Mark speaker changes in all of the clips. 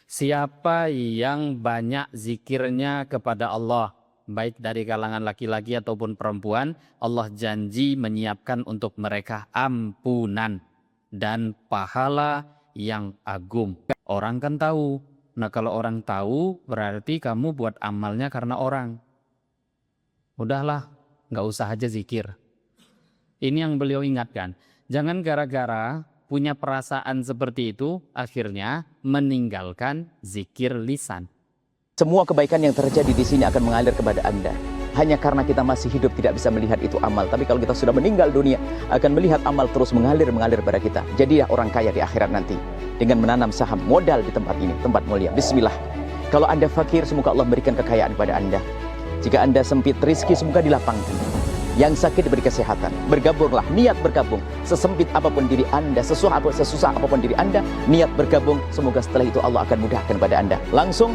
Speaker 1: Siapa yang banyak zikirnya kepada Allah, baik dari kalangan laki-laki ataupun perempuan, Allah janji menyiapkan untuk mereka ampunan dan pahala yang agung. Orang kan tahu. Nah, kalau orang tahu berarti kamu buat amalnya karena orang. Udahlah, nggak usah aja zikir. Ini yang beliau ingatkan. Jangan gara-gara punya perasaan seperti itu, akhirnya meninggalkan zikir lisan.
Speaker 2: Semua kebaikan yang terjadi di sini akan mengalir kepada Anda. Hanya karena kita masih hidup tidak bisa melihat itu amal. Tapi kalau kita sudah meninggal dunia, akan melihat amal terus mengalir pada kita. Jadilah orang kaya di akhirat nanti. Dengan menanam saham modal di tempat ini, tempat mulia. Bismillah. Kalau Anda fakir, semoga Allah berikan kekayaan kepada Anda. Jika Anda sempit rezeki, semoga dilapangkan. Yang sakit diberi kesehatan. Bergabunglah, niat bergabung. Sesempit apapun diri Anda, sesusah apapun diri Anda, niat bergabung. Semoga setelah itu Allah akan mudahkan pada Anda. Langsung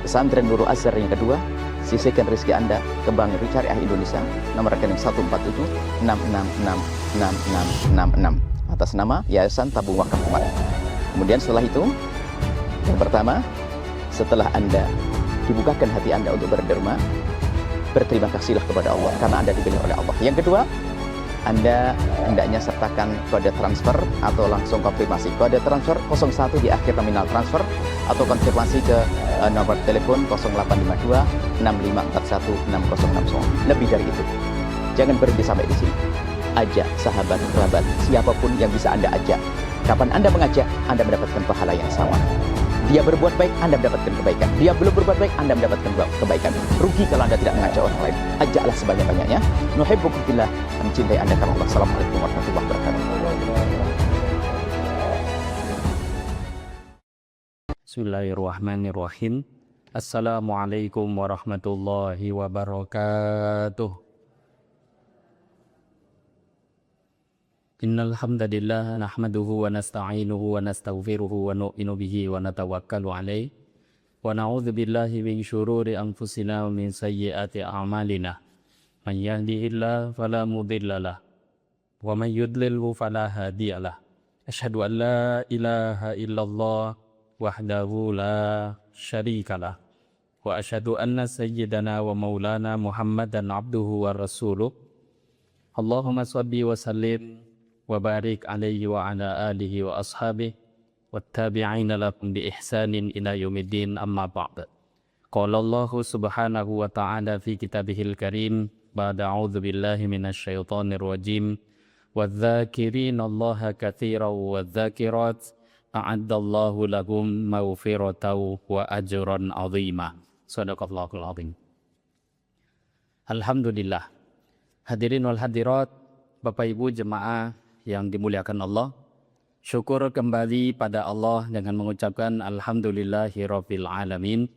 Speaker 2: pesantren Nurul Azhar yang kedua, sisihkan rezeki Anda ke Bank Syariah Indonesia, nomor rekening 147-666-6666 atas nama Yayasan Tabung Wakaf Umat. Kemudian setelah itu, yang pertama, setelah Anda dibukakan hati Anda untuk berderma, berterima kasihlah kepada Allah karena Anda dipilih oleh Allah. Yang kedua, Anda hendaknya sertakan kode transfer atau langsung konfirmasi. Kode transfer 01 di akhir nominal transfer atau konfirmasi ke nomor telepon 0852 6541 6060. Lebih dari itu. Jangan berhenti sampai di sini. Ajak sahabat, kerabat, siapapun yang bisa Anda ajak. Kapan Anda mengajak, Anda mendapatkan pahala yang sama. Dia berbuat baik, Anda mendapatkan kebaikan. Dia belum berbuat baik, Anda mendapatkan kebaikan. Rugi kalau Anda tidak mengajak orang lain. Ajaklah sebanyak-banyaknya. Nuhibbukum fillah, mencintai Anda karena Allah. Assalamualaikum warahmatullahi wabarakatuh.
Speaker 1: Bismillahirrahmanirrahim. Assalamualaikum warahmatullahi wabarakatuh. Innal hamdalillah nahmaduhu wa nasta'inuhu wa nastaghfiruhu wa nu'minu bihi wa natawakkalu alaihi wa na'udzu billahi min syururi anfusina wa min sayyiati a'malina. Man yahdihillahu fala mudhillalah wa man yudlilhu fala hadiyalah. Asyhadu an la ilaha illallah wahdahu la syarikalah wa asyhadu anna sayyidana wa maulana Muhammadan abduhu wa rasuluh. Allahumma shalli wa sallim wa barik alaihi wa ala alihi wa ashabihi wattabi'ina lahum bi ihsanin ila yaumiddin, amma ba'd. Qala Allah subhanahu wa ta'ala fi kitabihil karim ba'da a'udzu billahi minasyaitonir rajim wadh-dzakirina Allaha katsiran wadh-dzakirat a'addallahu lahum maghfiratan wa ajran 'azima. Shadaqallahul 'azim. Alhamdulillah. Hadirin wal hadirat, Bapak Ibu jemaah yang dimuliakan Allah, syukur kembali pada Allah dengan mengucapkan alhamdulillahirabbil alamin,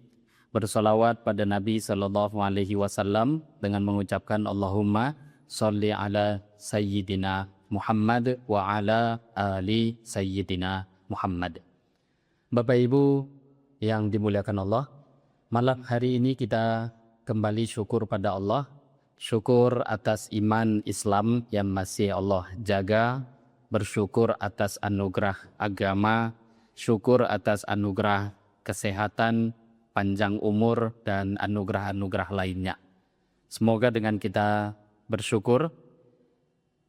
Speaker 1: bersolawat pada Nabi sallallahu alaihi wasallam dengan mengucapkan Allahumma sholli ala sayyidina Muhammad wa ala ali sayyidina Muhammad. Bapak Ibu yang dimuliakan Allah, malam hari ini kita kembali syukur pada Allah. Syukur atas iman Islam yang masih Allah jaga, bersyukur atas anugerah agama, syukur atas anugerah kesehatan, panjang umur, dan anugerah-anugerah lainnya. Semoga dengan kita bersyukur,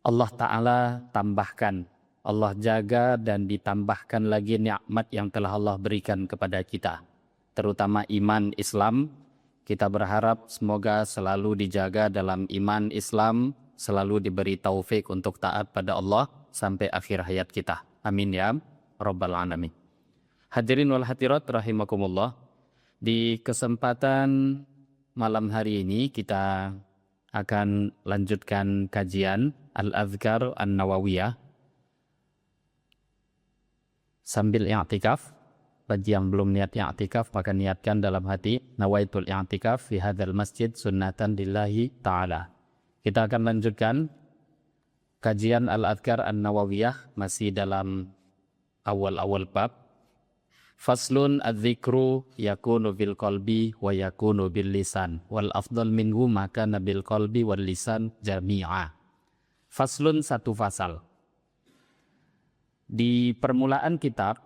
Speaker 1: Allah Ta'ala tambahkan, Allah jaga dan ditambahkan lagi nikmat yang telah Allah berikan kepada kita, terutama iman Islam. Kita berharap semoga selalu dijaga dalam iman Islam, selalu diberi taufik untuk taat pada Allah sampai akhir hayat kita. Amin ya Rabbal Alamin. Hadirin wal hadirat rahimakumullah. Di kesempatan malam hari ini kita akan lanjutkan kajian Al-Adhkar An-Nawawiyah sambil i'tikaf. Bagi yang belum niat i'tikaf, maka niatkan dalam hati nawaitul i'tikaf fi hadzal masjid sunnatan lillahi ta'ala. Kita akan lanjutkan kajian Al-Adhkar An-Nawawiyah masih dalam awal-awal bab. Faslun adzikru yakunu bil qalbi wa yakunu bil lisan wal afdal minhu maka nabil qalbi wal lisan jami'a. Faslun, satu fasal. Di permulaan kitab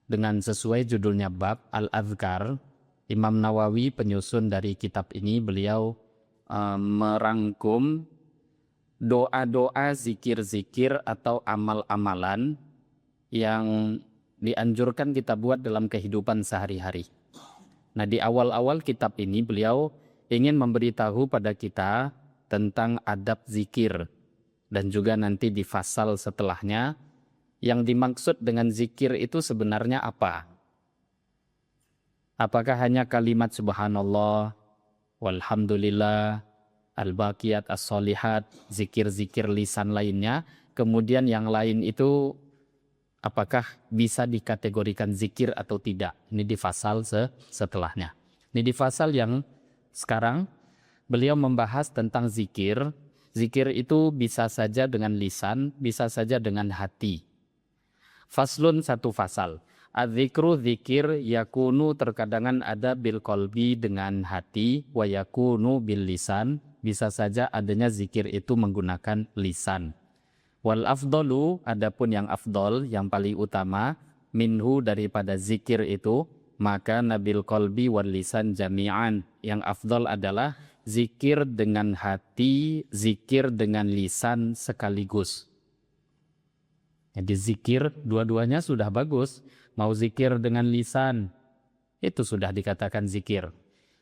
Speaker 1: dengan sesuai judulnya bab Al-Adhkar. Imam Nawawi penyusun dari kitab ini, beliau merangkum doa-doa, zikir-zikir atau amal-amalan yang dianjurkan kita buat dalam kehidupan sehari-hari. Nah, di awal-awal kitab ini beliau ingin memberitahu pada kita tentang adab zikir, dan juga nanti di fasal setelahnya yang dimaksud dengan zikir itu sebenarnya apa? Apakah hanya kalimat subhanallah, walhamdulillah, al-baqiyat as-solihat, zikir-zikir lisan lainnya, kemudian yang lain itu apakah bisa dikategorikan zikir atau tidak? Ini di fasal setelahnya. Ini di fasal yang sekarang beliau membahas tentang zikir. Zikir itu bisa saja dengan lisan, bisa saja dengan hati. Faslun, satu fasal. Adzikru, zikir, yakunu terkadangan ada bil qalbi dengan hati, wa yakunu bil lisan, bisa saja adanya zikir itu menggunakan lisan. Wal afdalu, adapun yang afdol, yang paling utama, minhu daripada zikir itu, maka nabil qalbi wal lisan jami'an. Yang afdol adalah zikir dengan hati, zikir dengan lisan sekaligus. Jadi zikir dua-duanya sudah bagus. Mau zikir dengan lisan, itu sudah dikatakan zikir.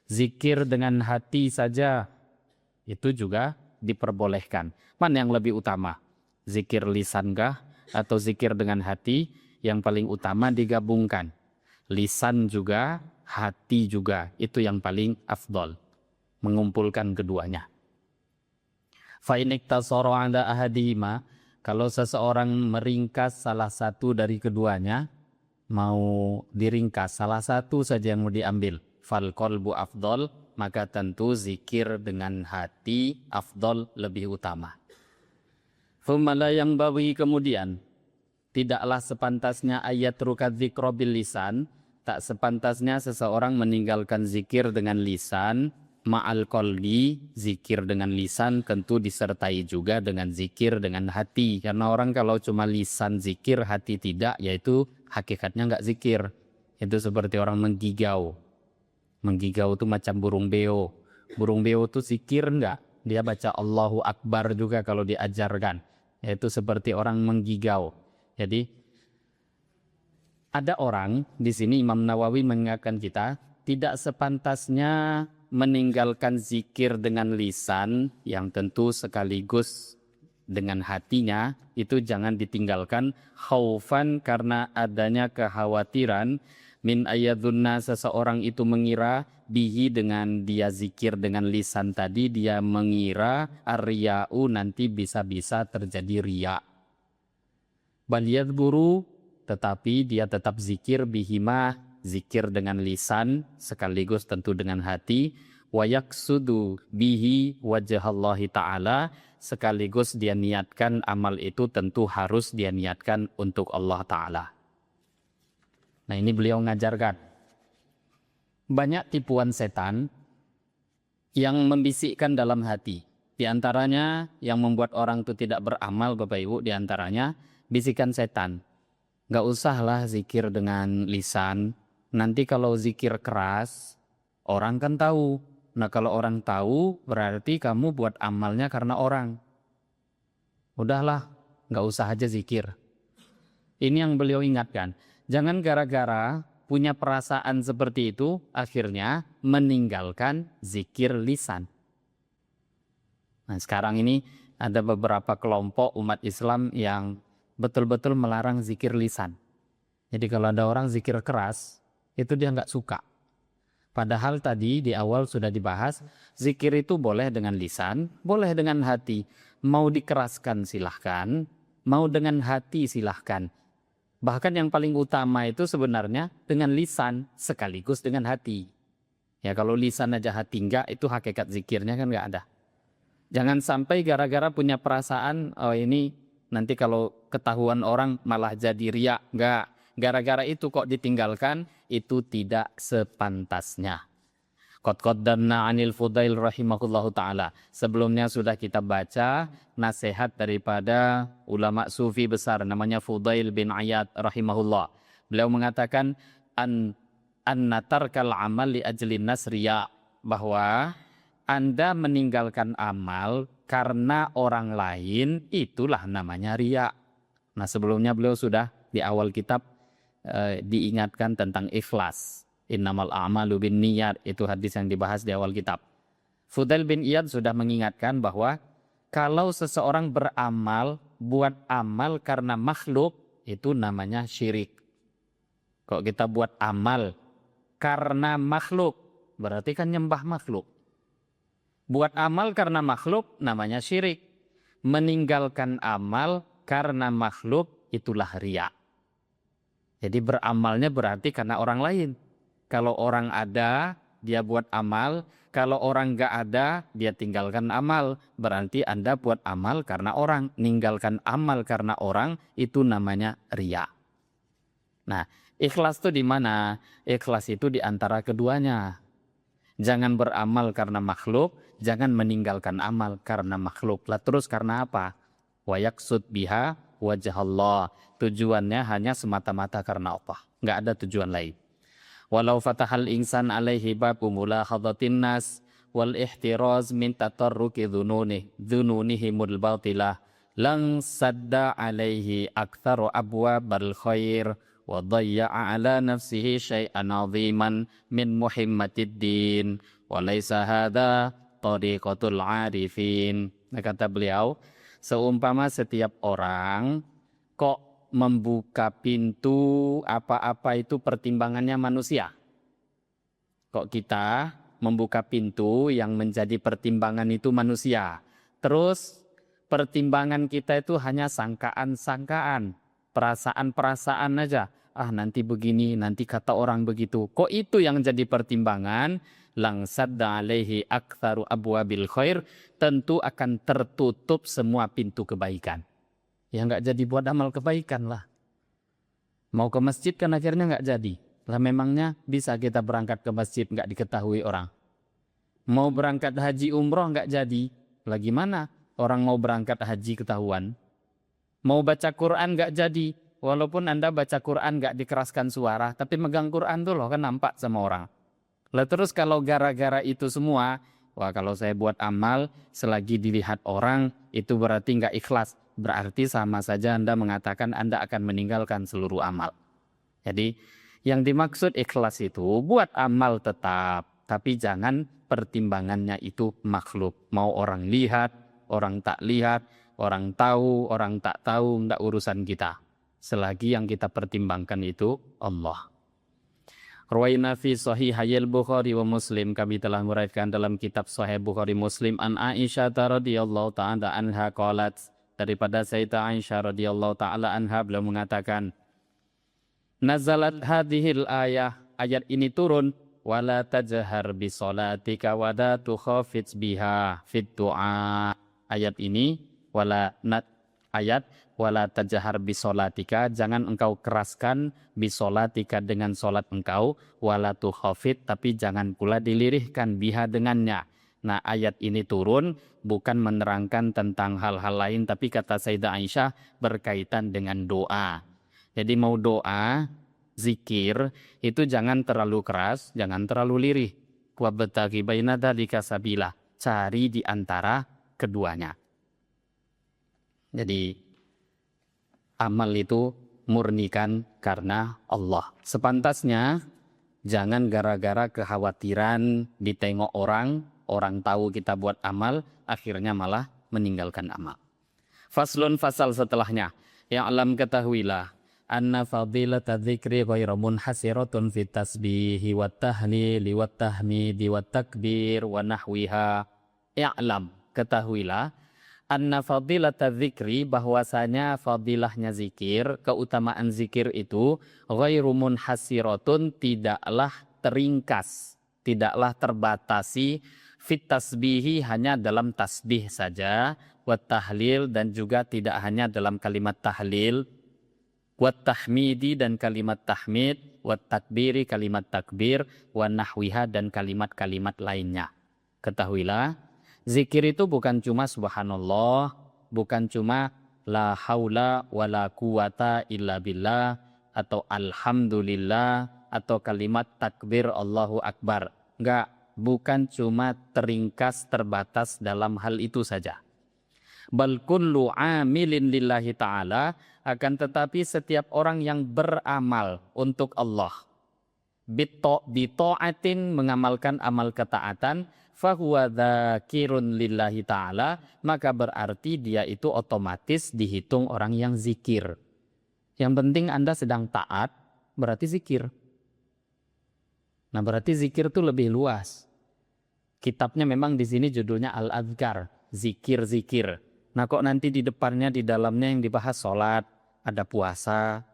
Speaker 1: Zikir dengan hati saja, itu juga diperbolehkan. Mana yang lebih utama? Zikir lisan kah atau zikir dengan hati? Yang paling utama digabungkan. Lisan juga, hati juga. Itu yang paling afdol. Mengumpulkan keduanya. Fa'inik tasoro anda ahadihima, kalau seseorang meringkas salah satu dari keduanya, mau diringkas salah satu saja yang mau diambil, fal qalbu afdol, maka tentu zikir dengan hati afdol, lebih utama. Fumala yang bawi, kemudian tidaklah sepantasnya ayat rukat zikro bil lisan, tak sepantasnya seseorang meninggalkan zikir dengan lisan, ma'al qalbi, zikir dengan lisan tentu disertai juga dengan zikir dengan hati. Karena orang kalau cuma lisan zikir, hati tidak, yaitu hakikatnya enggak zikir. Itu seperti orang menggigau. Menggigau itu macam burung beo. Burung beo itu zikir enggak? Dia baca Allahu Akbar juga kalau diajarkan. Yaitu seperti orang menggigau. Jadi ada orang di sini, Imam Nawawi mengingatkan kita, tidak sepantasnya meninggalkan zikir dengan lisan yang tentu sekaligus dengan hatinya, itu jangan ditinggalkan khaufan, karena adanya kekhawatiran, min ayadunna, seseorang itu mengira, bihi, dengan dia zikir dengan lisan tadi, dia mengira ar-riya'u, nanti bisa-bisa terjadi riya. Bal yadhkuru, tetapi dia tetap zikir bihima, zikir dengan lisan sekaligus tentu dengan hati, wa yaksudu bihi wajhallahi ta'ala, sekaligus dia niatkan amal itu tentu harus dia niatkan untuk Allah Ta'ala. Nah, ini beliau ngajarkan banyak tipuan setan yang membisikkan dalam hati. Di antaranya yang membuat orang itu tidak beramal, Bapak Ibu, di antaranya bisikan setan. Gak usahlah zikir dengan lisan. Nanti kalau zikir keras, orang kan tahu. Nah, kalau orang tahu, berarti kamu buat amalnya karena orang. Udahlah, gak usah aja zikir. Ini yang beliau ingatkan. Jangan gara-gara punya perasaan seperti itu, akhirnya meninggalkan zikir lisan. Nah, sekarang ini ada beberapa kelompok umat Islam yang betul-betul melarang zikir lisan. Jadi kalau ada orang zikir keras, itu dia nggak suka. Padahal tadi di awal sudah dibahas, zikir itu boleh dengan lisan, boleh dengan hati. Mau dikeraskan silahkan, mau dengan hati silahkan. Bahkan yang paling utama itu sebenarnya dengan lisan sekaligus dengan hati. Ya, kalau lisan aja hati enggak, itu hakikat zikirnya kan enggak ada. Jangan sampai gara-gara punya perasaan, oh ini nanti kalau ketahuan orang malah jadi riya. Enggak. Gara-gara itu kok ditinggalkan, itu tidak sepantasnya. Qad qaddamna 'anil Fudail rahimahullahu ta'ala. Sebelumnya sudah kita baca nasihat daripada ulama sufi besar namanya Fudail bin Iyad rahimahullah. Beliau mengatakan an-natarkal amal li ajlin nas riya, bahwa Anda meninggalkan amal karena orang lain, itulah namanya riya. Nah, sebelumnya beliau sudah di awal kitab diingatkan tentang ikhlas. Innamal a'malu binniyat, itu hadis yang dibahas di awal kitab. Fudail bin Iyad sudah mengingatkan bahwa kalau seseorang beramal, buat amal karena makhluk, itu namanya syirik. Kok kita buat amal karena makhluk, berarti kan nyembah makhluk. Buat amal karena makhluk namanya syirik. Meninggalkan amal karena makhluk, itulah riya. Jadi beramalnya berarti karena orang lain. Kalau orang ada, dia buat amal. Kalau orang nggak ada, dia tinggalkan amal. Berarti Anda buat amal karena orang. Ninggalkan amal karena orang, itu namanya riya. Nah, ikhlas itu di mana? Ikhlas itu di antara keduanya. Jangan beramal karena makhluk, jangan meninggalkan amal karena makhluk. Lah terus karena apa? Wa yaqsud biha wajah Allah. Tujuannya hanya semata-mata karena Allah. Nggak ada tujuan lain. Walau fatahal insan alaihi babu mulahadatin nas wal ihtiraz min tatarruki dhununihimul batilah lang sadda alaihi aktsaru abwabal khair wa dayya'a ala nafsihi syai'an 'aziman min muhimmatid din wa laisa hadza tariqatul 'arifin. Nah, kata beliau, seumpama setiap orang kok membuka pintu apa-apa itu pertimbangannya manusia. Kok kita membuka pintu yang menjadi pertimbangan itu manusia. Terus pertimbangan kita itu hanya sangkaan-sangkaan, perasaan-perasaan aja. Ah, nanti begini, nanti kata orang begitu. Kok itu yang jadi pertimbangan? Langsadda alaihi aktsaru abwabil khair, tentu akan tertutup semua pintu kebaikan. Ya nggak jadi buat amal kebaikan lah. Mau ke masjid kan akhirnya nggak jadi. Lah memangnya bisa kita berangkat ke masjid nggak diketahui orang. Mau berangkat haji umroh nggak jadi. Lah gimana orang mau berangkat haji ketahuan. Mau baca Quran nggak jadi. Walaupun Anda baca Quran nggak dikeraskan suara, tapi megang Quran tuh loh kan nampak sama orang. Lah terus kalau gara-gara itu semua, wah kalau saya buat amal selagi dilihat orang itu berarti nggak ikhlas. Berarti sama saja Anda mengatakan Anda akan meninggalkan seluruh amal. Jadi yang dimaksud ikhlas itu buat amal tetap, tapi jangan pertimbangannya itu makhluk. Mau orang lihat, orang tak lihat, orang tahu, orang tak tahu, enggak urusan kita. Selagi yang kita pertimbangkan itu Allah. Rawaina fi sahihayil Bukhari wa Muslim, kami telah meriwayatkan dalam kitab Sahih Bukhari Muslim an Aisyah radhiyallahu ta'ala anha qalat, daripada Sayyidah Aisyah radhiyallahu ta'ala anha, beliau mengatakan, nazalat hadhil ayat ini turun, wala tajhar bi sholatika wa la tukhafit biha fit du'a. Ayat ini wala tajhar bi sholatika, jangan engkau keraskan bi sholatika dengan salat engkau, wala tukhafit, tapi jangan pula dilirihkan biha dengannya. Nah, ayat ini turun bukan menerangkan tentang hal-hal lain, tapi kata Sayyidah Aisyah berkaitan dengan doa. Jadi mau doa, zikir, itu jangan terlalu keras, jangan terlalu lirih. Wabtaghi baina dzalika sabila, cari di antara keduanya. Jadi amal itu murnikan karena Allah. Sepantasnya jangan gara-gara kekhawatiran ditengok orang tahu kita buat amal, akhirnya malah meninggalkan amal. Faslun, fasal setelahnya. Ya alam, ketahuilah, anna fadilata dzikri ghairu munhasiratun fit tasbihi wat tahlili wat tahmidi wat takbir wa nahwiha. Ya alam, ketahuilah, anna fadilata dzikri, bahwasanya fadilahnya zikir, keutamaan zikir itu ghairu munhasiratun, tidaklah teringkas, tidaklah terbatasi, fit tasbihi, hanya dalam tasbih saja, wat tahlil, dan juga tidak hanya dalam kalimat tahlil, wat tahmidi, dan kalimat tahmid, wat takbiri, kalimat takbir, wa nahwiha, dan kalimat-kalimat lainnya. Ketahuilah, zikir itu bukan cuma subhanallah, bukan cuma la haula wa la quwata illa billah, atau alhamdulillah atau kalimat takbir Allahu Akbar. Enggak, bukan cuma teringkas terbatas dalam hal itu saja. Bal kullu amilin lillahi ta'ala, akan tetapi setiap orang yang beramal untuk Allah, bita'atin, mengamalkan amal ketaatan, fahuwa dzakirun lillahi ta'ala, maka berarti dia itu otomatis dihitung orang yang zikir. Yang penting Anda sedang taat, berarti zikir. Nah, berarti zikir itu lebih luas. Kitabnya memang di sini judulnya Al-Adhkar, zikir-zikir. Nah, kok nanti di depannya, di dalamnya yang dibahas sholat, ada puasa,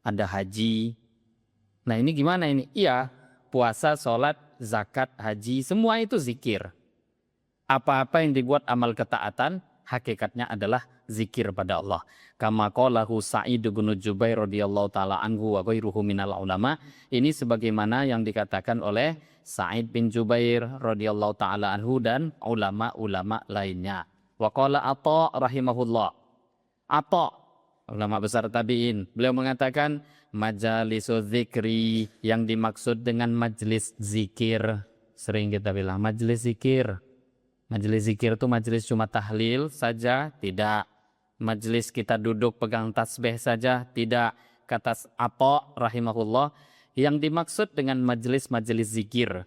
Speaker 1: ada haji. Nah, ini gimana ini? Iya, puasa, sholat, zakat, haji, semua itu zikir. Apa-apa yang dibuat amal ketaatan, hakikatnya adalah zikir pada Allah. Kama qalahu Sa'id bin Jubair radhiyallahu taala anhu wa ghairuhu minal ulama. Ini sebagaimana yang dikatakan oleh Sa'id bin Jubair radhiyallahu taala anhu dan ulama-ulama lainnya. Wa qala Atha rahimahullah. Atha, ulama besar tabi'in, beliau mengatakan majalisu zikri, yang dimaksud dengan majlis zikir, sering kita bilang majlis zikir. Majlis zikir itu majlis cuma tahlil saja? Tidak. Majlis kita duduk pegang tasbih saja? Tidak. Kata Atha rahimahullah, yang dimaksud dengan majlis-majlis zikir,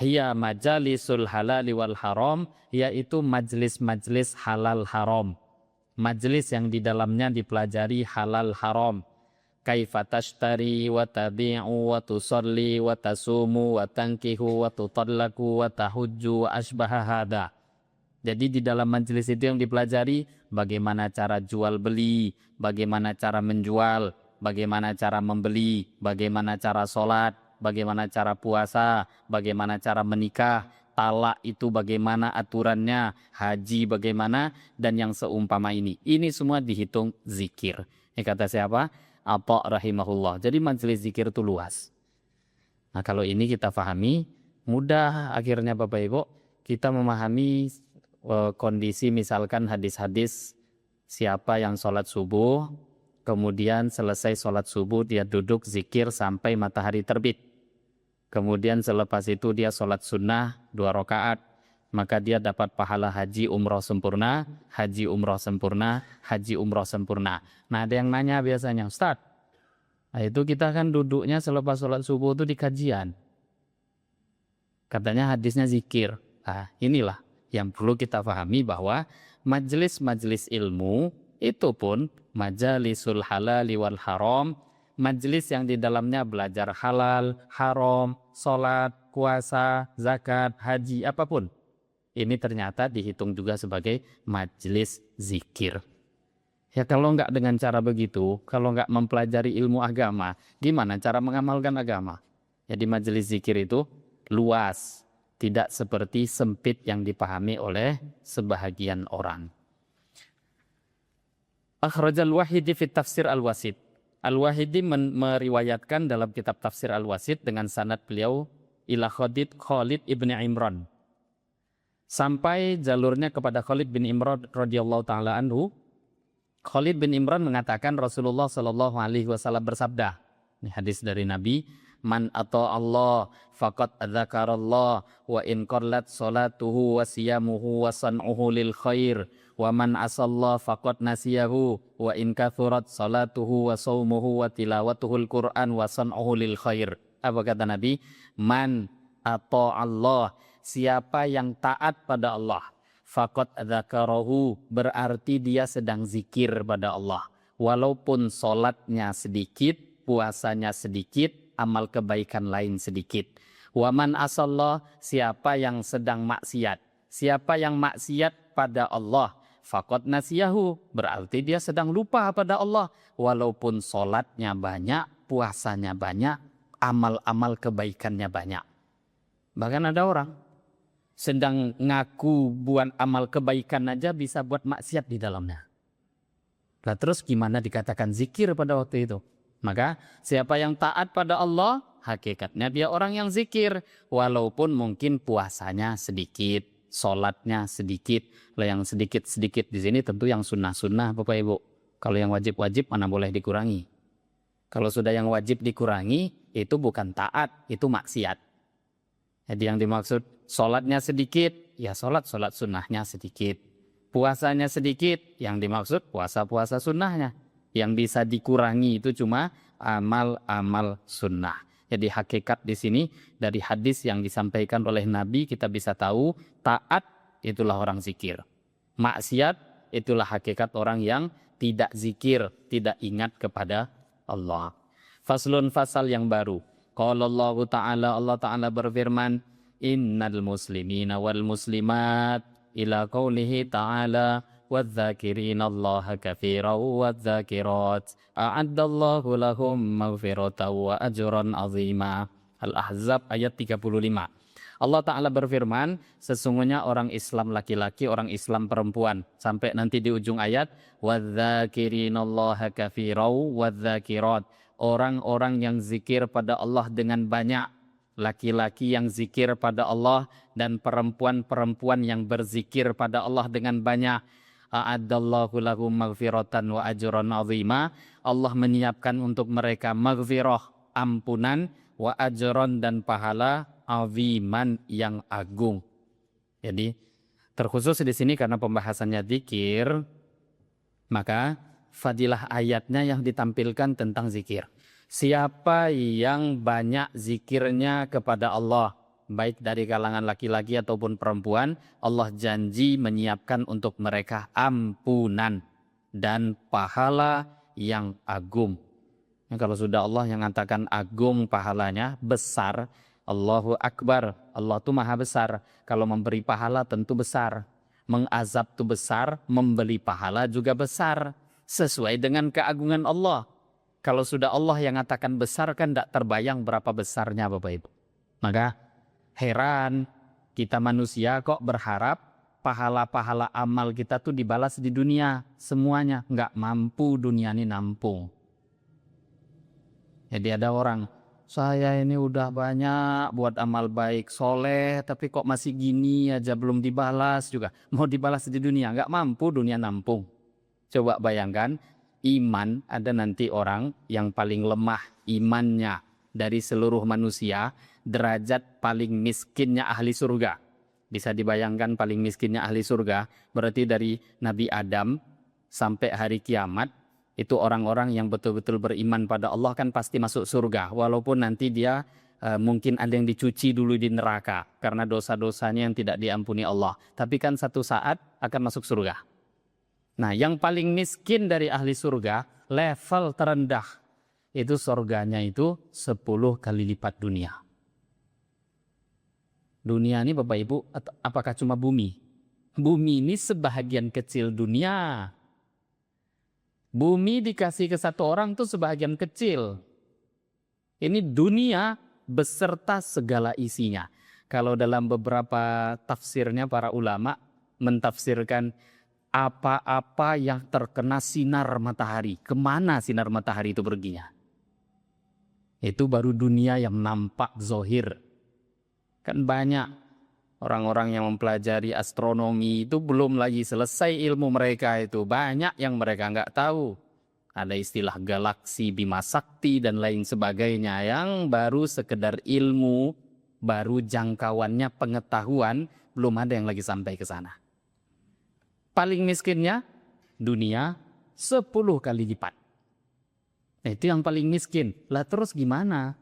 Speaker 1: hiya majalisul halali wal haram, yaitu majlis-majlis halal haram. Majlis yang di dalamnya dipelajari halal haram. Kaifa tashtari wa tabi'u wa tusalli wa tasumu wa tankihu wa tutallaku wa tahujju wa asbaha hadha. Jadi di dalam majelis itu yang dipelajari bagaimana cara jual beli, bagaimana cara menjual, bagaimana cara membeli, bagaimana cara sholat, bagaimana cara puasa, bagaimana cara menikah, talak itu bagaimana aturannya, haji bagaimana, dan yang seumpama ini. Ini semua dihitung zikir. Ini kata siapa? Atha rahimahullah. Jadi majelis zikir itu luas. Nah, kalau ini kita pahami, mudah akhirnya Bapak Ibu kita memahami kondisi misalkan hadis-hadis siapa yang sholat subuh, kemudian selesai sholat subuh dia duduk zikir sampai matahari terbit. Kemudian selepas itu dia sholat sunnah 2 rakaat, maka dia dapat pahala haji umroh sempurna, haji umroh sempurna, haji umroh sempurna. Nah, ada yang nanya biasanya, Ustaz, nah itu kita kan duduknya selepas sholat subuh itu di kajian. Katanya hadisnya zikir. Nah, inilah yang perlu kita pahami, bahwa majelis-majelis ilmu itu pun majalisul halali wal haram, majelis yang di dalamnya belajar halal, haram, sholat, puasa, zakat, haji, apapun. Ini ternyata dihitung juga sebagai majelis zikir. Ya kalau enggak dengan cara begitu, kalau enggak mempelajari ilmu agama, gimana cara mengamalkan agama? Jadi majelis zikir itu luas, tidak seperti sempit yang dipahami oleh sebahagian orang. Akhrajal Wahidi fi tafsir al-Wasit. Al-Wahidi meriwayatkan dalam kitab tafsir al-Wasit dengan sanad beliau ila Khalid ibn Imran. Sampai jalurnya kepada Khalid bin Imran radhiyallahu taala anhu. Khalid bin Imran mengatakan Rasulullah sallallahu alaihi wasallam bersabda. Ini hadis dari Nabi, man ata Allah faqad adzakarallah wa in qallat salatuhu wa siyamuhu wa san'uhu lil khair wa man asallah faqad nasiyahu wa in kathurat salatuhu wa shaumuhu wa tilawatuhul Qur'an wa san'uhu lil khair. Apa kata Nabi? Man ata Allah, siapa yang taat pada Allah, faqad dzakarahu, berarti dia sedang zikir pada Allah. Walaupun sholatnya sedikit, puasanya sedikit, amal kebaikan lain sedikit. Waman asallah, siapa yang sedang maksiat, siapa yang maksiat pada Allah, faqad nasiyahu, berarti dia sedang lupa pada Allah. Walaupun sholatnya banyak, puasanya banyak, amal-amal kebaikannya banyak. Bahkan ada orang sedang ngaku buat amal kebaikan aja bisa buat maksiat di dalamnya. Nah, terus gimana dikatakan zikir pada waktu itu? Maka siapa yang taat pada Allah, hakikatnya dia orang yang zikir. Walaupun mungkin puasanya sedikit, sholatnya sedikit. Lah yang sedikit-sedikit di sini tentu yang sunnah-sunnah Bapak Ibu. Kalau yang wajib-wajib mana boleh dikurangi. Kalau sudah yang wajib dikurangi, itu bukan taat, itu maksiat. Jadi yang dimaksud sholatnya sedikit, ya sholat sunnahnya sedikit. Puasanya sedikit, yang dimaksud puasa sunnahnya. Yang bisa dikurangi itu cuma amal-amal sunnah. Jadi hakikat di sini dari hadis yang disampaikan oleh Nabi kita bisa tahu taat itulah orang zikir. Maksiat itulah hakikat orang yang tidak zikir, tidak ingat kepada Allah. Faslun, fasal yang baru. Qala Allah Ta'ala berfirman, innal muslimina wal muslimat ila qawlihi ta'ala wadh-dhakirina Allaha katsiran wadh-dhakirat a'addallahu lahum maghfiratan wa ajran 'azima. Al-Ahzab ayat 35. Allah Ta'ala berfirman, sesungguhnya orang Islam laki-laki, orang Islam perempuan. Sampai nanti di ujung ayat, وَالذَّاكِرِينَ كَثِيرًا وَالذَّاكِرَاتِ. Orang-orang yang zikir pada Allah dengan banyak. Laki-laki yang zikir pada Allah dan perempuan-perempuan yang berzikir pada Allah dengan banyak. A'addallahu lahum maghfiratan wa ajran 'azima. Allah menyiapkan untuk mereka maghfirah, ampunan, wa ajron dan pahala aziman yang agung. Jadi terkhusus di sini karena pembahasannya zikir, maka fadilah ayatnya yang ditampilkan tentang zikir. Siapa yang banyak zikirnya kepada Allah, baik dari kalangan laki-laki ataupun perempuan, Allah janji menyiapkan untuk mereka ampunan dan pahala yang agung. Kalau sudah Allah yang mengatakan agung pahalanya, besar, Allahu Akbar, Allah itu maha besar. Kalau memberi pahala tentu besar. Mengazab itu besar, memberi pahala juga besar. Sesuai dengan keagungan Allah. Kalau sudah Allah yang mengatakan besar kan tidak terbayang berapa besarnya Bapak Ibu. Maka heran kita manusia kok berharap pahala-pahala amal kita tuh dibalas di dunia. Semuanya nggak mampu dunia ini nampung. Jadi ada orang, saya ini udah banyak buat amal baik, soleh, tapi kok masih gini aja belum dibalas juga. Mau dibalas di dunia, nggak mampu dunia nampung. Coba bayangkan, iman ada nanti orang yang paling lemah imannya dari seluruh manusia, derajat paling miskinnya ahli surga. Bisa dibayangkan paling miskinnya ahli surga, berarti dari Nabi Adam sampai hari kiamat, itu orang-orang yang betul-betul beriman pada Allah kan pasti masuk surga. Walaupun nanti dia mungkin ada yang dicuci dulu di neraka karena dosa-dosanya yang tidak diampuni Allah. Tapi kan satu saat akan masuk surga. Nah yang paling miskin dari ahli surga, level terendah, itu surganya itu 10 kali lipat dunia. Dunia ini Bapak Ibu, apakah cuma bumi? Bumi ini sebahagian kecil dunia. Bumi dikasih ke satu orang tuh sebahagian kecil. Ini dunia beserta segala isinya. Kalau dalam beberapa tafsirnya para ulama mentafsirkan apa-apa yang terkena sinar matahari. Kemana sinar matahari itu perginya? Itu baru dunia yang nampak zohir. Kan banyak orang-orang yang mempelajari astronomi itu belum lagi selesai ilmu mereka itu. Banyak yang mereka nggak tahu. Ada istilah galaksi, Bima Sakti dan lain sebagainya yang baru sekedar ilmu, baru jangkauannya pengetahuan, belum ada yang lagi sampai ke sana. Paling miskinnya dunia 10 kali lipat. Nah, itu yang paling miskin. Lah terus gimana?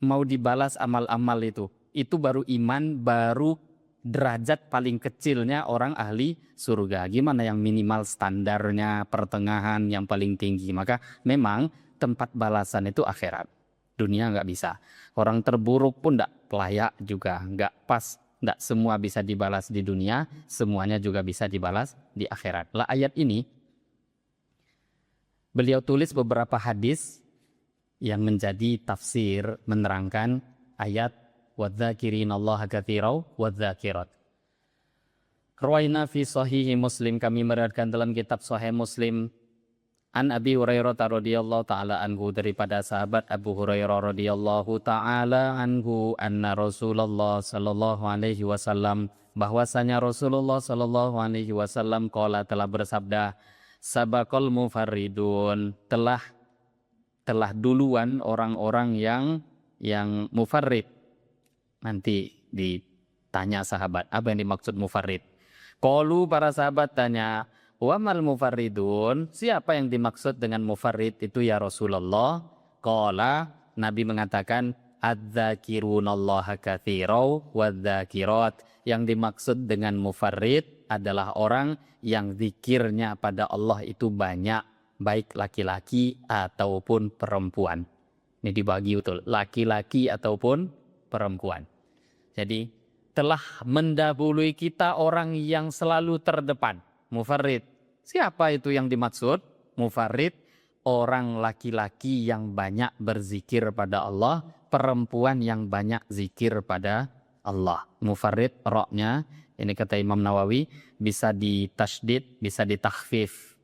Speaker 1: Mau dibalas amal-amal itu? Itu baru iman, baru derajat paling kecilnya orang ahli surga. Gimana yang minimal standarnya, pertengahan, yang paling tinggi. Maka memang tempat balasan itu akhirat. Dunia nggak bisa. Orang terburuk pun nggak layak juga, nggak pas. Nggak semua bisa dibalas di dunia, semuanya juga bisa dibalas di akhirat. Lah ayat ini, beliau tulis beberapa hadis yang menjadi tafsir menerangkan ayat وَالذَّاكِرِينَ اللَّهَ كَثِيرًا وَالذَّاكِرَاتِ. Rawaina fi sahihi Muslim, kami meriwayatkan dalam kitab Sahih Muslim an Abi Hurairah radhiyallahu taala anhu, daripada sahabat Abu Hurairah radhiyallahu taala anhu, anna Rasulullah sallallahu alaihi wasallam, bahwasanya Rasulullah sallallahu alaihi wasallam qala, telah bersabda, sabaqal mufarridun, telah telah duluan orang-orang yang mufarrid. Nanti ditanya sahabat, apa yang dimaksud mufarrid? Qalu, para sahabat tanya, wa mal mufarridun? Siapa yang dimaksud dengan mufarrid itu ya Rasulullah? Qala, Nabi mengatakan, adz-dzakirunallaha katsirau wadz-dzakirat. Yang dimaksud dengan mufarrid adalah orang yang zikirnya pada Allah itu banyak, baik laki-laki ataupun perempuan. Ini dibagi betul, laki-laki ataupun perempuan. Jadi telah mendahului kita orang yang selalu terdepan, mufarrid. Siapa itu yang dimaksud? Mufarrid, orang laki-laki yang banyak berzikir pada Allah, perempuan yang banyak zikir pada Allah. Mufarrid, roknya, ini kata Imam Nawawi, bisa ditasydid, bisa ditakhfif.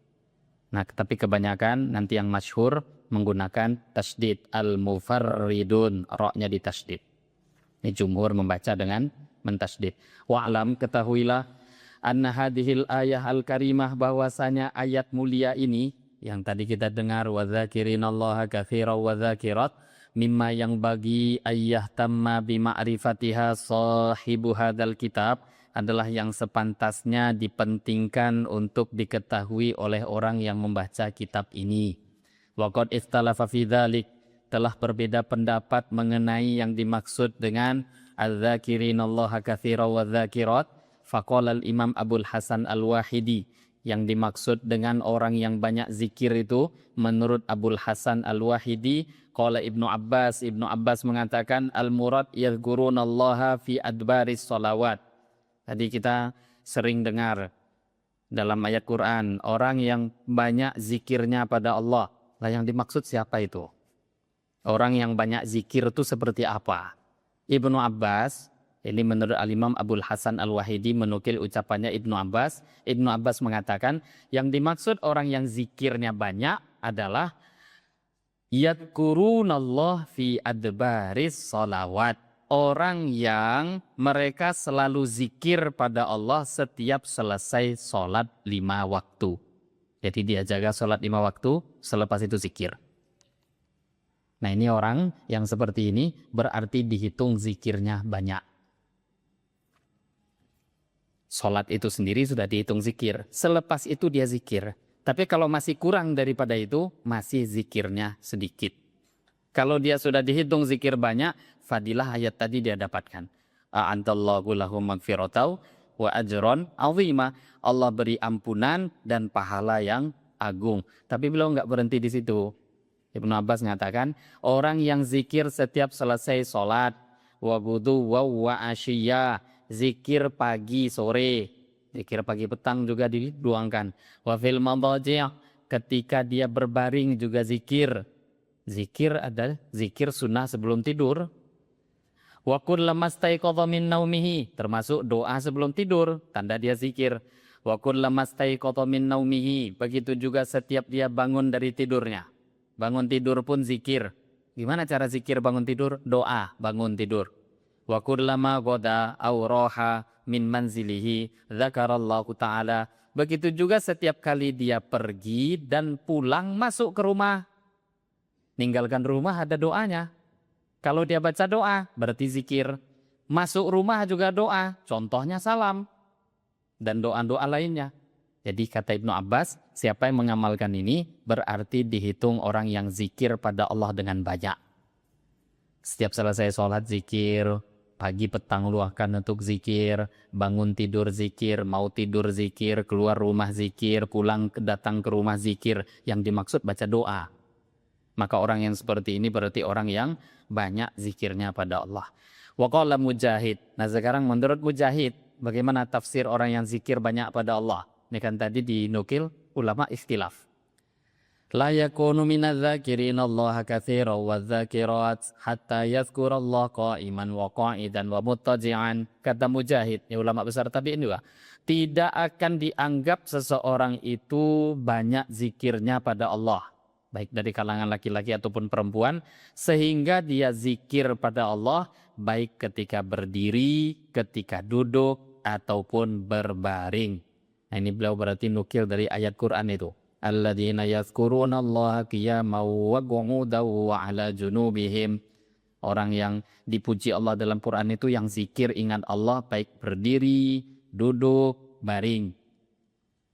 Speaker 1: Nah, tapi kebanyakan nanti yang masyhur menggunakan tasydid, al-mufarridun, roknya ditasydid. Ini jumhur membaca dengan mentasydid. Wa'lam, ketahuilah, anna hadhil ayah al-karimah, bahwasanya ayat mulia ini yang tadi kita dengar, wa dzakirinallaha katsiran wa dzakirat, mimma yang bagi ayyah tamma bi ma'rifatiha sahibu hadzal kitab, adalah yang sepantasnya dipentingkan untuk diketahui oleh orang yang membaca kitab ini. Wa qad ikhtalafa fi dzalik, telah berbeda pendapat mengenai yang dimaksud dengan adz-dzakirinallaha katsiran wa dzakirat. Faqala al-Imam Abul Hasan Al-Wahidi, yang dimaksud dengan orang yang banyak zikir itu menurut Abul Hasan Al-Wahidi, qala Ibnu Abbas mengatakan al-murad yadhkurunallaha fi adbaris sholawat. Tadi kita sering dengar dalam ayat Quran orang yang banyak zikirnya pada Allah. Lah yang dimaksud siapa itu? Orang yang banyak zikir itu seperti apa? Ibnu Abbas, ini menurut Al-Imam Abul Hasan Al-Wahidi menukil ucapannya Ibnu Abbas. Ibnu Abbas mengatakan yang dimaksud orang yang zikirnya banyak adalah yadkurunallah fi adbaris sholawat. Orang yang mereka selalu zikir pada Allah setiap selesai sholat 5 waktu. Jadi dia jaga sholat 5 waktu, selepas itu zikir. Nah, ini orang yang seperti ini berarti dihitung zikirnya banyak. Sholat itu sendiri sudah dihitung zikir. Selepas itu dia zikir. Tapi kalau masih kurang daripada itu, masih zikirnya sedikit. Kalau dia sudah dihitung zikir banyak, fadilah ayat tadi dia dapatkan. A'antallahu lahum magfiratau wa ajron azima. Allah beri ampunan dan pahala yang agung. Tapi beliau nggak berhenti di situ. Ibnu Abbas mengatakan, orang yang zikir setiap selesai sholat, wa gudu wa asyiyah, zikir pagi sore, zikir pagi petang juga diluangkan. Wa fil madhaji', ketika dia berbaring juga zikir. Zikir ada zikir sunnah sebelum tidur. Wa kullama staiqadha min naumihi, termasuk doa sebelum tidur, tanda dia zikir. Wa kullama staiqadha min naumihi, begitu juga setiap dia bangun dari tidurnya. Bangun tidur pun zikir. Gimana cara zikir bangun tidur? Doa bangun tidur. Wa kullama ghada aw raha min manzilihi dzakarallahu ta'ala. Begitu juga setiap kali dia pergi dan pulang masuk ke rumah. Ninggalkan rumah ada doanya. Kalau dia baca doa berarti zikir. Masuk rumah juga doa. Contohnya salam. Dan doa-doa lainnya. Jadi kata Ibnu Abbas, siapa yang mengamalkan ini berarti dihitung orang yang zikir pada Allah dengan banyak. Setiap selesai sholat zikir, pagi petang luahkan untuk zikir, bangun tidur zikir, mau tidur zikir, keluar rumah zikir, pulang datang ke rumah zikir. Yang dimaksud baca doa. Maka orang yang seperti ini berarti orang yang banyak zikirnya pada Allah. Wa qala Mujahid. Nah sekarang menurut Mujahid, bagaimana tafsir orang yang zikir banyak pada Allah? Ini kan tadi dinukil ulama ikhtilaf. La yakunu minadz-dzakirinallaha katsiran wadz-dzakirat hatta yadhkurallaha qa'iman wa qa'idan wa muttaji'an. Kata Mujahid, ya ulama besar tabi'in juga. Tidak akan dianggap seseorang itu banyak zikirnya pada Allah, baik dari kalangan laki-laki ataupun perempuan, sehingga dia zikir pada Allah baik ketika berdiri, ketika duduk ataupun berbaring. Nah ini beliau berarti nukil dari ayat Quran itu. alladzina yadhkurunallaha qiyaman wa qu'udan wa 'ala junubihim. Orang yang dipuji Allah dalam Quran itu yang zikir ingat Allah baik berdiri, duduk, baring.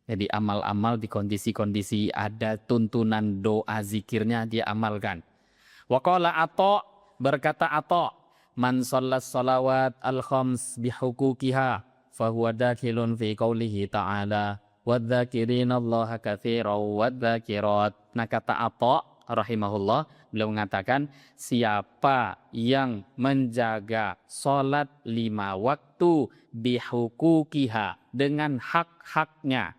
Speaker 1: Jadi amal-amal di kondisi-kondisi ada tuntunan doa zikirnya dia amalkan. Wa qala Atha, berkata Atha, man shallas salawat al-khams bihuquqiha fahuwa dakhilun fi qoulihi ta'ala wadh-dhakirina Allaha katsiran wadh-dhakirat. Nah, kata Atha rahimahullah, beliau mengatakan siapa yang menjaga salat 5 waktu bihuquqiha dengan hak-haknya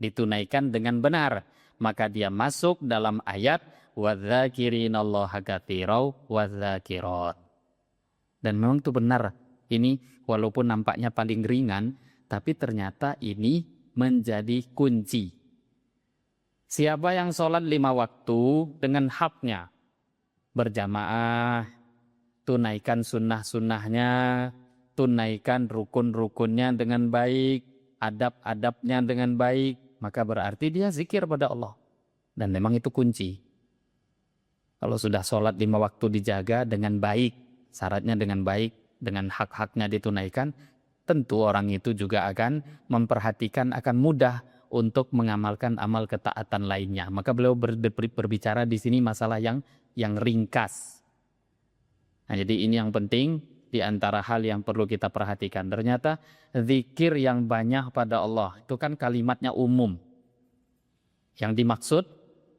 Speaker 1: ditunaikan dengan benar, maka dia masuk dalam ayat wadzakirinallaha katsiran wadzakirat. Dan memang itu benar. Ini walaupun nampaknya paling ringan, tapi ternyata ini menjadi kunci. Siapa yang sholat 5 waktu dengan haknya, berjamaah, tunaikan sunnah-sunnahnya, tunaikan rukun-rukunnya dengan baik, adab-adabnya dengan baik, maka berarti dia zikir pada Allah. Dan memang itu kunci. Kalau sudah sholat 5 waktu dijaga dengan baik, syaratnya dengan baik, dengan hak-haknya ditunaikan, tentu orang itu juga akan memperhatikan, akan mudah untuk mengamalkan amal ketaatan lainnya. Maka beliau berbicara di sini masalah yang ringkas. Nah, jadi ini yang penting di antara hal yang perlu kita perhatikan. Ternyata zikir yang banyak pada Allah itu kan kalimatnya umum. Yang dimaksud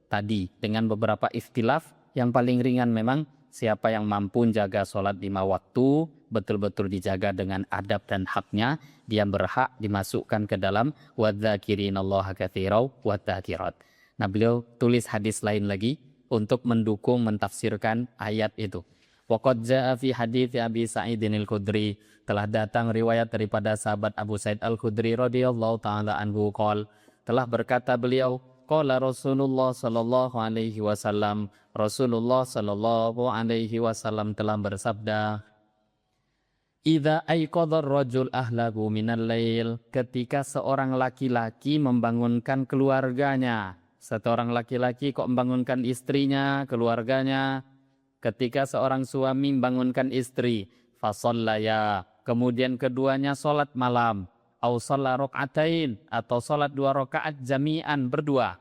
Speaker 1: tadi dengan beberapa ikhtilaf, yang paling ringan memang siapa yang mampu jaga sholat 5 waktu, betul-betul dijaga dengan adab dan haknya, dia berhak dimasukkan ke dalam wadzakirinallaha katsiran wadzakirat. Nah, beliau tulis hadis lain lagi untuk mendukung mentafsirkan ayat itu. Waqad jaa fi hadits Abi Sa'id al-Khudri, telah datang riwayat daripada sahabat Abu Sa'id al-Khudri radhiyallahu taala anhu qol, telah berkata beliau, qala Rasulullah sallallahu alaihi wasallam, Rasulullah sallallahu alaihi wasallam telah bersabda, idza aiqadha ar-rajul ahlahu minal lail, ketika seorang laki-laki membangunkan keluarganya. Seorang laki-laki kok membangunkan istrinya, keluarganya. Ketika seorang suami membangunkan istri, fasallaya, kemudian keduanya salat malam, au shalla rakaatain, atau salat 2 rakaat jami'an berdua.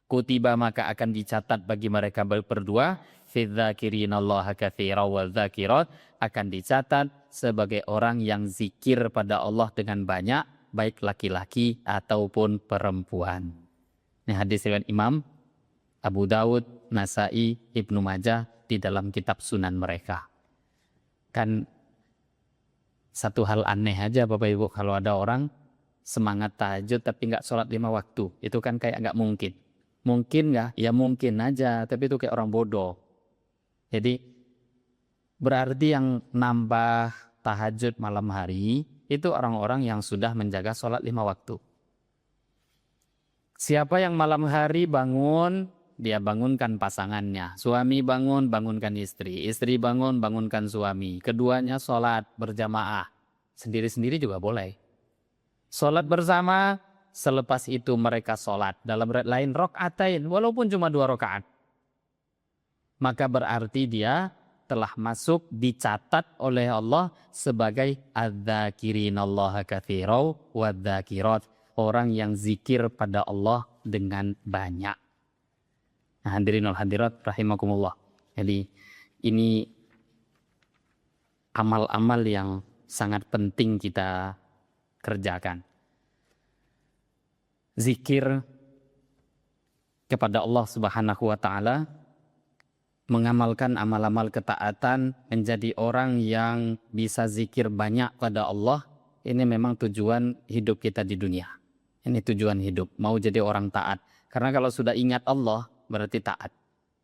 Speaker 1: Kutiba, maka akan dicatat bagi mereka berdua, fi dzakirinallaha katsiran wa dzakirat, akan dicatat sebagai orang yang zikir pada Allah dengan banyak, baik laki-laki ataupun perempuan. Ini hadis riwayat Imam Abu Dawud, Nasai, Ibnu Majah di dalam kitab sunan mereka. Kan satu hal aneh aja Bapak Ibu, kalau ada orang semangat tahajud tapi nggak sholat 5 waktu, itu kan kayak nggak mungkin. Mungkin nggak? Ya mungkin aja, tapi itu kayak orang bodoh. Jadi berarti yang nambah tahajud malam hari itu orang-orang yang sudah menjaga sholat 5 waktu. Siapa yang malam hari bangun, dia bangunkan pasangannya. Suami bangun, bangunkan istri. Istri bangun, bangunkan suami. Keduanya sholat berjamaah. Sendiri-sendiri juga boleh. Sholat bersama, selepas itu mereka sholat. Dalam lain rakaatain, walaupun cuma 2 rakaat. Maka berarti dia telah masuk, dicatat oleh Allah sebagai adzakirinallaha katsiran wadzakirat. Orang yang zikir pada Allah dengan banyak. Nah, hadirin wal hadirat rahimakumullah. Jadi ini amal-amal yang sangat penting kita kerjakan. Zikir kepada Allah Subhanahu wa taala, mengamalkan amal-amal ketaatan, menjadi orang yang bisa zikir banyak pada Allah, ini memang tujuan hidup kita di dunia. Ini tujuan hidup, mau jadi orang taat. Karena kalau sudah ingat Allah, berarti taat.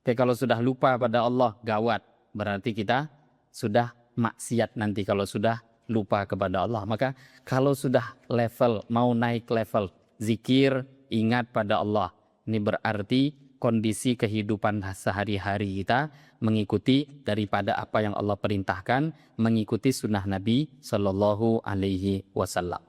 Speaker 1: Tapi kalau sudah lupa pada Allah, gawat. Berarti kita sudah maksiat nanti kalau sudah lupa kepada Allah. Maka kalau sudah level, mau naik level, zikir, ingat pada Allah. Ini berarti kondisi kehidupan sehari-hari kita mengikuti daripada apa yang Allah perintahkan, mengikuti sunnah Nabi Sallallahu Alaihi Wasallam.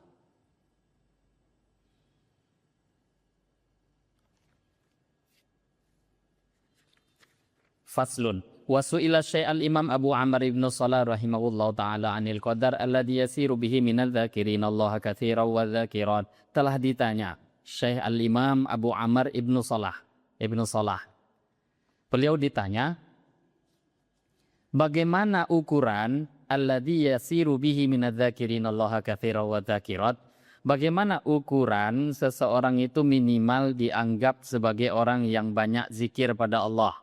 Speaker 1: Faslun. Wasu'ila syai'al imam Abu Amr ibn Salah rahimahullah ta'ala anil qadar alladhi yasiru bihi minal dhakirin Allah kathiran wa dhakirat. Telah ditanya Syekh al-Imam Abu Amr ibn Salah. Beliau ditanya, bagaimana ukuran alladhi yasiru bihi minal dhakirin Allah kathiran wa dhakirat? Bagaimana ukuran seseorang itu minimal dianggap sebagai orang yang banyak zikir pada Allah?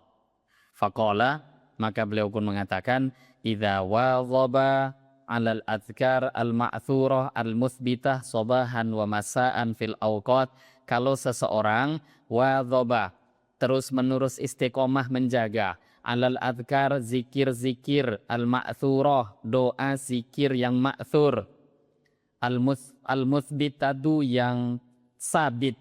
Speaker 1: Faqala, maka beliau pun mengatakan, idza wadhaba 'alal adhkar al-ma'thurah al-muthbitah sabahan wa masaan fil awqat. Kalau seseorang wadhaba, terus-menerus istiqomah menjaga 'alal adhkar, zikir-zikir al-ma'thurah, doa zikir yang ma'thur, al-muthbitatu yang sabit,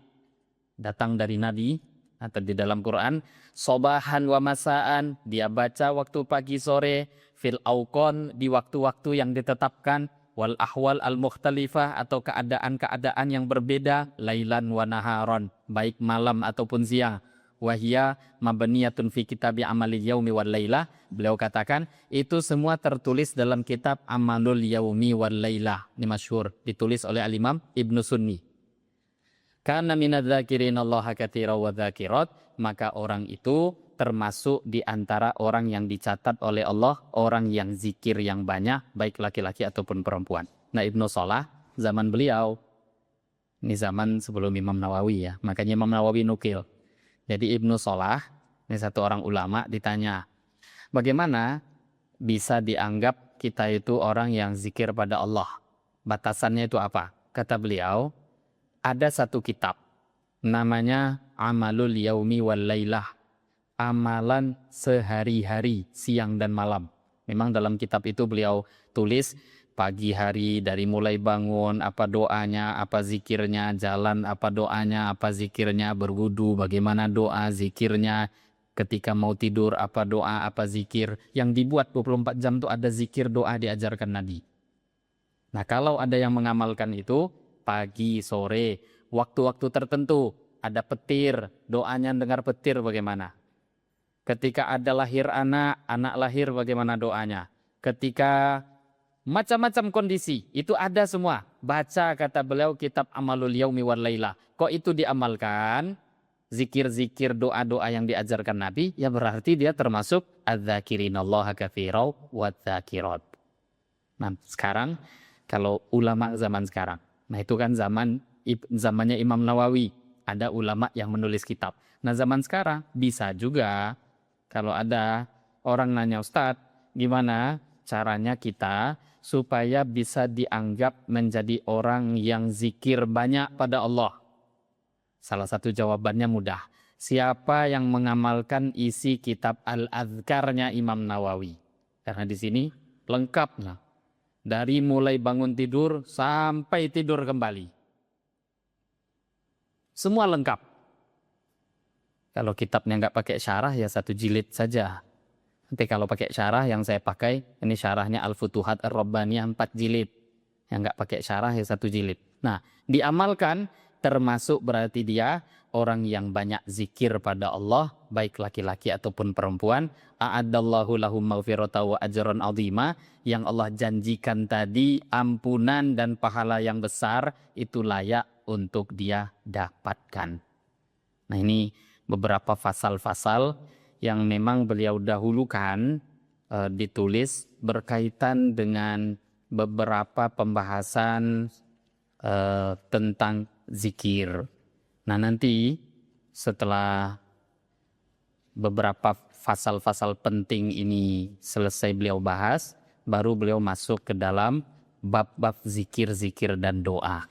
Speaker 1: datang dari Nabi atau di dalam Quran, sobahan wa masaan, dia baca waktu pagi sore, fil awqon, di waktu-waktu yang ditetapkan, wal ahwal al-mukhtalifah, atau keadaan-keadaan yang berbeda, lailan wa naharon, baik malam ataupun siang. Wahia mabniyatun fi kitabi amalil yaumi wal lailah. Beliau katakan itu semua tertulis dalam kitab Amalul Yaumi wal Lailah. Ini masyhur, ditulis oleh Al-Imam Ibnu Sunni. Karena minadzakirin Allah katsira wa dzakirat, maka orang itu termasuk di antara orang yang dicatat oleh Allah, orang yang zikir yang banyak, baik laki-laki ataupun perempuan. Nah, Ibnu Salah zaman beliau, ini zaman sebelum Imam Nawawi ya, makanya Imam Nawawi nukil. Jadi Ibnu Salah, ini satu orang ulama, ditanya, bagaimana bisa dianggap kita itu orang yang zikir pada Allah? Batasannya itu apa? Kata beliau, ada satu kitab, namanya Amalul Yaumi wal Lailah, amalan sehari-hari, siang dan malam. Memang dalam kitab itu beliau tulis pagi hari, dari mulai bangun, apa doanya, apa zikirnya, jalan, apa doanya, apa zikirnya, berwudu, bagaimana doa, zikirnya, ketika mau tidur, apa doa, apa zikir. Yang dibuat 24 jam itu ada zikir, doa diajarkan Nabi. Nah, kalau ada yang mengamalkan itu, pagi, sore, waktu-waktu tertentu, ada petir, doanya dengar petir bagaimana? Ketika ada lahir anak lahir bagaimana doanya? Ketika macam-macam kondisi, itu ada semua. Baca, kata beliau, kitab Amalul Yaumi wal Lailah. Kok itu diamalkan? Zikir-zikir, doa-doa yang diajarkan Nabi, ya berarti dia termasuk adz-dzakirinallaha katsiran wa dzakirat. Nah, sekarang kalau ulama zaman sekarang, nah itu kan zamannya Imam Nawawi, ada ulama yang menulis kitab. Nah, zaman sekarang bisa juga kalau ada orang nanya, Ustadz, gimana caranya kita supaya bisa dianggap menjadi orang yang zikir banyak pada Allah? Salah satu jawabannya mudah. Siapa yang mengamalkan isi kitab Al-Adhkarnya Imam Nawawi? Karena di sini lengkapnya. Dari mulai bangun tidur sampai tidur kembali. Semua lengkap. Kalau kitabnya nggak pakai syarah ya 1 jilid saja. Nanti kalau pakai syarah yang saya pakai, ini syarahnya Al-Futuhat Ar-Rabbaniyah 4 jilid. Yang nggak pakai syarah ya 1 jilid. Nah, diamalkan termasuk berarti dia orang yang banyak zikir pada Allah, baik laki-laki ataupun perempuan. A'addallahu lahum maghfirata wa ajran 'azima, yang Allah janjikan tadi ampunan dan pahala yang besar, itu layak untuk dia dapatkan. Nah, ini beberapa fasal-fasal yang memang beliau dahulukan ditulis berkaitan dengan beberapa pembahasan tentang zikir. Nah, nanti setelah beberapa fasal-fasal penting ini selesai beliau bahas, baru beliau masuk ke dalam bab-bab zikir-zikir dan doa.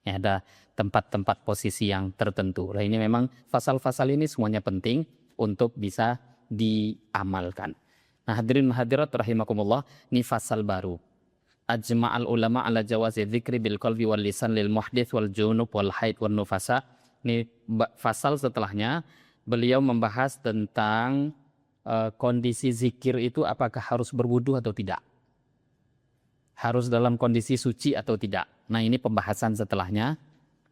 Speaker 1: Ya, ada tempat-tempat posisi yang tertentu. Nah, ini memang fasal-fasal ini semuanya penting untuk bisa diamalkan. Nah, hadirin hadirat rahimakumullah, ini fasal baru. Ajma'al ulama ala jawazi dzikri bil qalbi wal lisan lil muhdits wal junub wal haid wan nufasa. Ini fasal setelahnya beliau membahas tentang kondisi zikir itu apakah harus berwudu atau tidak. Harus dalam kondisi suci atau tidak. Nah, ini pembahasan setelahnya.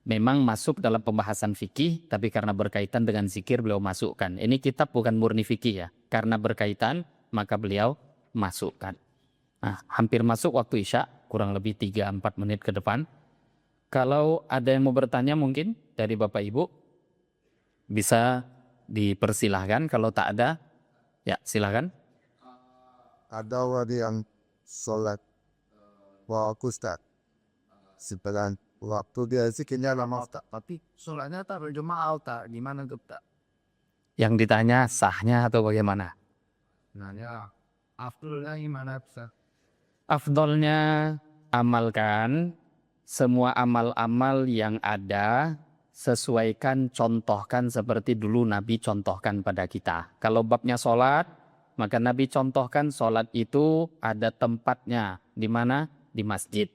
Speaker 1: memang masuk dalam pembahasan fikih, tapi karena berkaitan dengan zikir beliau masukkan. Ini kitab bukan murni fikih ya, karena berkaitan maka beliau masukkan. Nah, hampir masuk waktu Isya, kurang lebih 3-4 menit ke depan. Kalau ada yang mau bertanya mungkin dari Bapak Ibu, bisa dipersilahkan. Kalau tak ada, ya silahkan.
Speaker 3: Ada orang yang sholat waktu Ustaz. Sebenarnya waktu dia zikirnya lama Ustaz.
Speaker 4: Tapi sholatnya tak berjemaah tak gimana tuh tak?
Speaker 1: Yang ditanya sahnya atau bagaimana?
Speaker 4: Nanya afdolnya gimana Ustaz?
Speaker 1: Afdolnya amalkan semua amal-amal yang ada, sesuaikan, contohkan seperti dulu Nabi contohkan pada kita. Kalau babnya sholat, maka Nabi contohkan sholat itu ada tempatnya. Di mana? Di masjid.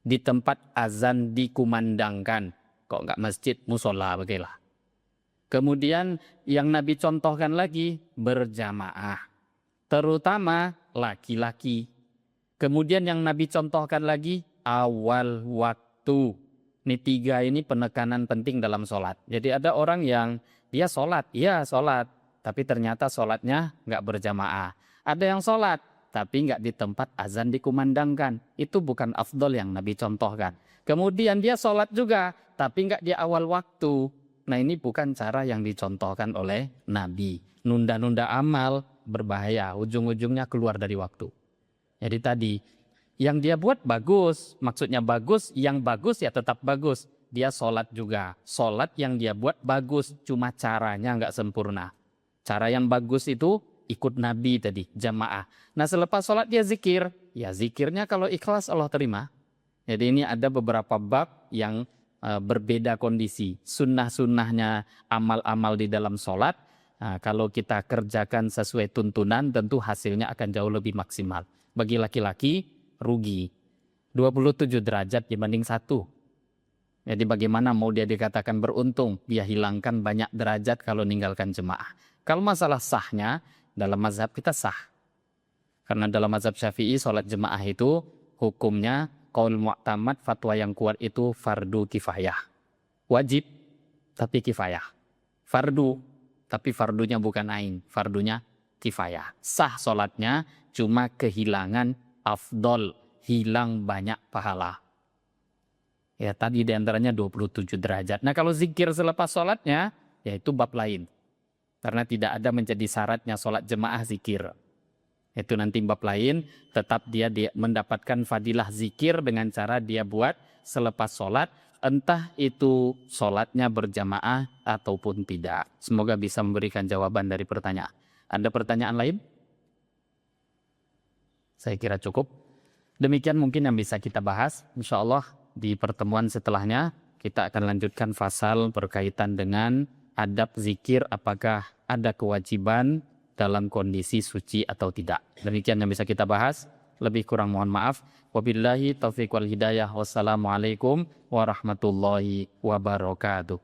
Speaker 1: Di tempat azan dikumandangkan. Kok nggak masjid, musola begitulah. Kemudian yang Nabi contohkan lagi berjamaah. Terutama laki-laki. Kemudian yang Nabi contohkan lagi awal waktu. Ini 3 ini penekanan penting dalam sholat. Jadi ada orang yang dia sholat, iya sholat. Tapi ternyata sholatnya nggak berjamaah. Ada yang sholat, tapi nggak di tempat azan dikumandangkan. Itu bukan afdol yang Nabi contohkan. Kemudian dia sholat juga, tapi nggak di awal waktu. Nah ini bukan cara yang dicontohkan oleh Nabi. Nunda-nunda amal berbahaya, ujung-ujungnya keluar dari waktu. Jadi tadi, yang dia buat bagus, maksudnya bagus, yang bagus ya tetap bagus. Dia sholat juga, sholat yang dia buat bagus, cuma caranya nggak sempurna. Cara yang bagus itu ikut Nabi tadi, jamaah. Nah selepas sholat dia zikir, ya zikirnya kalau ikhlas Allah terima. Jadi ini ada beberapa bab yang berbeda kondisi. Sunnah-sunnahnya amal-amal di dalam sholat, kalau kita kerjakan sesuai tuntunan tentu hasilnya akan jauh lebih maksimal. Bagi laki-laki rugi 27 derajat dibanding 1. Jadi bagaimana mau dia dikatakan beruntung? Dia hilangkan banyak derajat kalau ninggalkan jemaah. Kalau masalah sahnya, dalam mazhab kita sah. Karena dalam mazhab Syafi'i sholat jemaah itu hukumnya qaul mu'tamad, fatwa yang kuat itu fardu kifayah. Wajib tapi kifayah. Fardu tapi fardunya bukan ain, fardunya kifayah. Sah sholatnya, cuma kehilangan afdol, hilang banyak pahala. Ya tadi diantaranya 27 derajat. Nah kalau zikir selepas sholatnya, ya itu bab lain. Karena tidak ada menjadi syaratnya sholat jemaah zikir. Itu nanti bab lain, tetap dia mendapatkan fadilah zikir dengan cara dia buat selepas sholat. Entah itu sholatnya berjamaah ataupun tidak. Semoga bisa memberikan jawaban dari pertanyaan. Ada pertanyaan lain? Saya kira cukup. Demikian mungkin yang bisa kita bahas. Insya Allah di pertemuan setelahnya kita akan lanjutkan fasal berkaitan dengan adab zikir, apakah ada kewajiban dalam kondisi suci atau tidak. Demikian yang bisa kita bahas. Lebih kurang mohon maaf. Wabillahi taufiq wal hidayah. Wassalamualaikum warahmatullahi wabarakatuh.